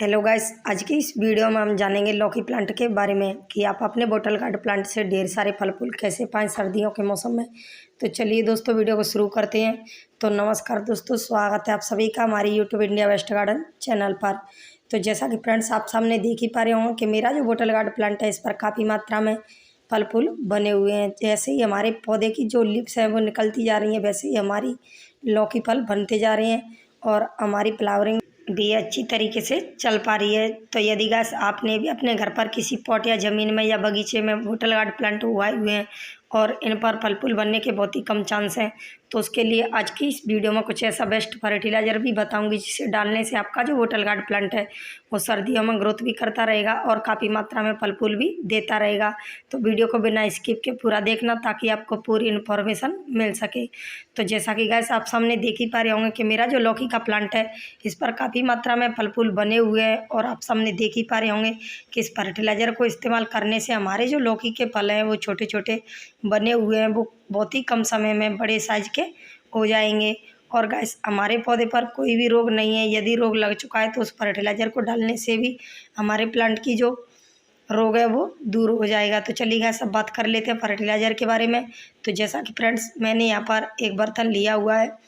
Hello guys, आज की इस वीडियो में हम जानेंगे लौकी प्लांट के बारे में कि आप अपने बॉटल गार्ड प्लांट से ढेर सारे फल फूल कैसे पाएं सर्दियों के मौसम में। तो चलिए दोस्तों, वीडियो को शुरू करते हैं। तो नमस्कार दोस्तों, स्वागत है आप सभी का हमारी YouTube India West Garden channel पर। तो जैसा कि फ्रेंड्स आप सामने देख ही पा रहे होंगे कि मेरा जो बॉटल गार्ड प्लांट है, इस पर काफ़ी मात्रा में फल फूल बने हुए हैं। जैसे ही हमारे पौधे की जो लिप्स हैं वो निकलती जा रही हैं, वैसे ही हमारी लौकी फल बनते जा रहे हैं और हमारी फ्लावरिंग भी अच्छी तरीके से चल पा रही है। तो यदि गाइस आपने भी अपने घर पर किसी पॉट या ज़मीन में या बगीचे में बॉटल गार्ड प्लांट उगाए हुए हैं और इन पर फल फूल बनने के बहुत ही कम चांस हैं, तो उसके लिए आज की इस वीडियो में कुछ ऐसा बेस्ट फर्टिलाइज़र भी बताऊंगी जिसे डालने से आपका जो बॉटल गार्ड प्लांट है वो सर्दियों में ग्रोथ भी करता रहेगा और काफ़ी मात्रा में फल फूल भी देता रहेगा। तो वीडियो को बिना स्किप के पूरा देखना ताकि आपको पूरी इन्फॉर्मेशन मिल सके। तो जैसा कि गाइस आप सामने देख ही पा रहे होंगे कि मेरा जो लौकी का प्लांट है, इस पर काफ़ी मात्रा में फल फूल बने हुए हैं और आप सामने देख ही पा रहे होंगे कि इस फर्टिलाइज़र को इस्तेमाल करने से हमारे जो लौकी के फल हैं वो छोटे छोटे बने हुए हैं, वो बहुत ही कम समय में बड़े साइज के हो जाएंगे। और गाइस हमारे पौधे पर कोई भी रोग नहीं है, यदि रोग लग चुका है तो उस फर्टिलाइज़र को डालने से भी हमारे प्लांट की जो रोग है वो दूर हो जाएगा। तो चलिए गाइस अब बात कर लेते हैं फर्टिलाइज़र के बारे में। तो जैसा कि फ्रेंड्स मैंने यहाँ पर एक बर्तन लिया हुआ है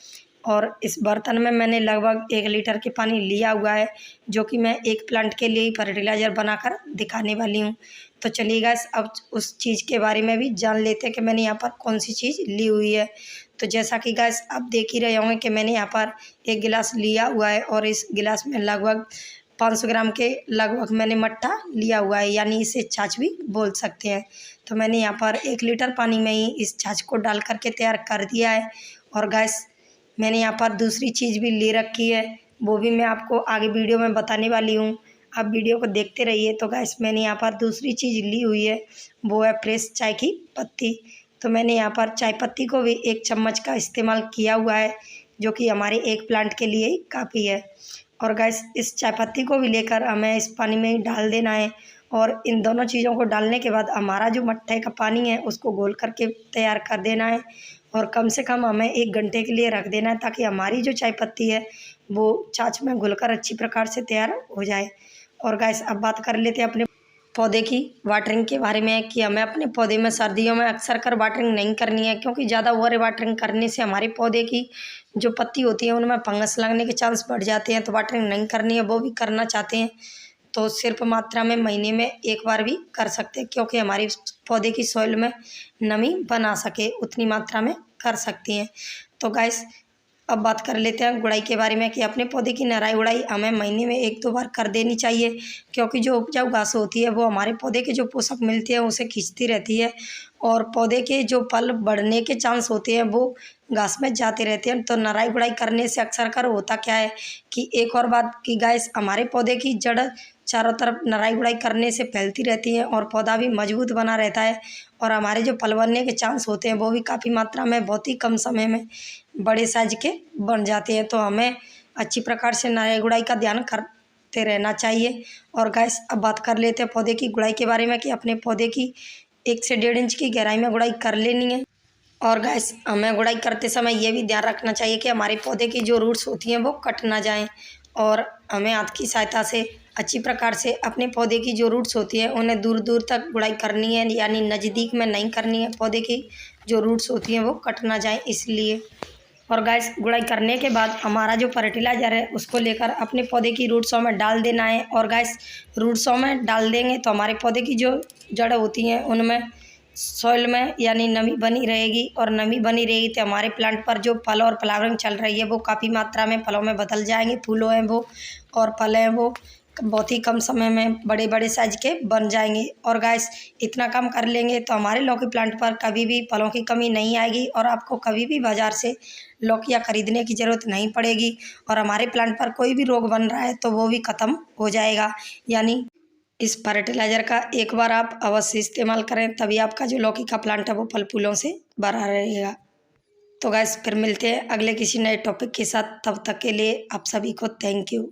और इस बर्तन में मैंने लगभग 1 लीटर के पानी लिया हुआ है, जो कि मैं एक प्लांट के लिए ही फर्टिलाइज़र बनाकर दिखाने वाली हूँ। तो चलिए गाइस अब उस चीज़ के बारे में भी जान लेते हैं कि मैंने यहाँ पर कौन सी चीज़ ली हुई है। तो जैसा कि गाइस आप देख ही रहे होंगे कि मैंने यहाँ पर एक गिलास लिया हुआ है और इस गिलास में लगभग 500 ग्राम के लगभग मैंने मट्ठा लिया हुआ है, यानी इसे छाछ भी बोल सकते हैं। तो मैंने यहाँ पर 1 लीटर पानी में ही इस छाछ को डाल करके तैयार कर दिया है। और गाइस मैंने यहाँ पर दूसरी चीज़ भी ले रखी है, वो भी मैं आपको आगे वीडियो में बताने वाली हूँ, आप वीडियो को देखते रहिए। तो गाइस मैंने यहाँ पर दूसरी चीज़ ली हुई है, वो है फ्रेश चाय की पत्ती। तो मैंने यहाँ पर चाय पत्ती को भी 1 चम्मच का इस्तेमाल किया हुआ है, जो कि हमारे एक प्लांट के लिए ही काफ़ी है। और गाइस इस चाय पत्ती को भी लेकर हमें इस पानी में ही डाल देना है और इन दोनों चीज़ों को डालने के बाद हमारा जो मट्ठे का पानी है उसको घोल करके तैयार कर देना है और कम से कम हमें 1 घंटे के लिए रख देना है, ताकि हमारी जो चाय पत्ती है वो छाछ में घुलकर अच्छी प्रकार से तैयार हो जाए। और गाइस अब बात कर लेते हैं अपने पौधे की वाटरिंग के बारे में कि हमें अपने पौधे में सर्दियों में अक्सर कर वाटरिंग नहीं करनी है, क्योंकि ज़्यादा ओवर वाटरिंग करने से हमारे पौधे की जो पत्ती होती है उनमें फंगस लगने के चांस बढ़ जाते हैं। तो वाटरिंग नहीं करनी है, वो भी करना चाहते हैं तो सिर्फ मात्रा में महीने में 1 बार भी कर सकते हैं, क्योंकि हमारी पौधे की सॉइल में नमी बना सके उतनी मात्रा में कर सकती हैं। तो गाइस अब बात कर लेते हैं गुड़ाई के बारे में कि अपने पौधे की नराई गुड़ाई हमें महीने में 1-2 बार कर देनी चाहिए, क्योंकि जो उपजाऊ घास होती है वो हमारे पौधे के जो पोषक मिलते हैं उसे खींचती रहती है और पौधे के जो फल बढ़ने के चांस होते हैं वो घास में जाते रहते हैं। तो नराई गुड़ाई करने से अक्सर कर होता क्या है कि एक और बात कि गाइस हमारे पौधे की जड़ चारों तरफ नराई गुड़ाई करने से फैलती रहती है और पौधा भी मजबूत बना रहता है और हमारे जो फल बनने के चांस होते हैं वो भी काफ़ी मात्रा में बहुत ही कम समय में बड़े साइज के बन जाते हैं। तो हमें अच्छी प्रकार से नराई गुड़ाई का ध्यान करते रहना चाहिए। और गाइस अब बात कर लेते हैं पौधे की गुड़ाई के बारे में कि अपने पौधे की 1 से 1.5 इंच की गहराई में गुड़ाई कर लेनी है। और गाइस हमें गुड़ाई करते समय ये भी ध्यान रखना चाहिए कि हमारे पौधे की जो रूट्स होती हैं वो कट ना जाएं और हमें हाथ की सहायता से अच्छी प्रकार से अपने पौधे की जो रूट्स होती है उन्हें दूर दूर तक गुड़ाई करनी है, यानी नज़दीक में नहीं करनी है। पौधे की जो रूट्स होती हैं वो कट ना जाएं इसलिए। और गाइस गुड़ाई करने के बाद हमारा जो फर्टिलाइज़र है उसको लेकर अपने पौधे की रूट्सों में डाल देना है। और गाइस रूट्सों में डाल देंगे तो हमारे पौधे की जो जड़ होती हैं उनमें सॉइल में यानी नमी बनी रहेगी और नमी बनी रहेगी तो हमारे प्लांट पर जो फल और फ्लावरिंग चल रही है वो काफ़ी मात्रा में फलों में बदल जाएंगे, फूलों हैं वो और फल हैं वो बहुत ही कम समय में बड़े बड़े साइज के बन जाएंगे। और गाइस इतना काम कर लेंगे तो हमारे लौकी प्लांट पर कभी भी फलों की कमी नहीं आएगी और आपको कभी भी बाज़ार से लौकियाँ खरीदने की ज़रूरत नहीं पड़ेगी और हमारे प्लांट पर कोई भी रोग बन रहा है तो वो भी ख़त्म हो जाएगा। यानी इस फर्टिलाइज़र का एक बार आप अवश्य इस्तेमाल करें, तभी आपका जो लौकी का प्लांट है वो फल फूलों से भरा रहेगा। तो गाइस फिर मिलते हैं अगले किसी नए टॉपिक के साथ, तब तक के लिए आप सभी को थैंक यू।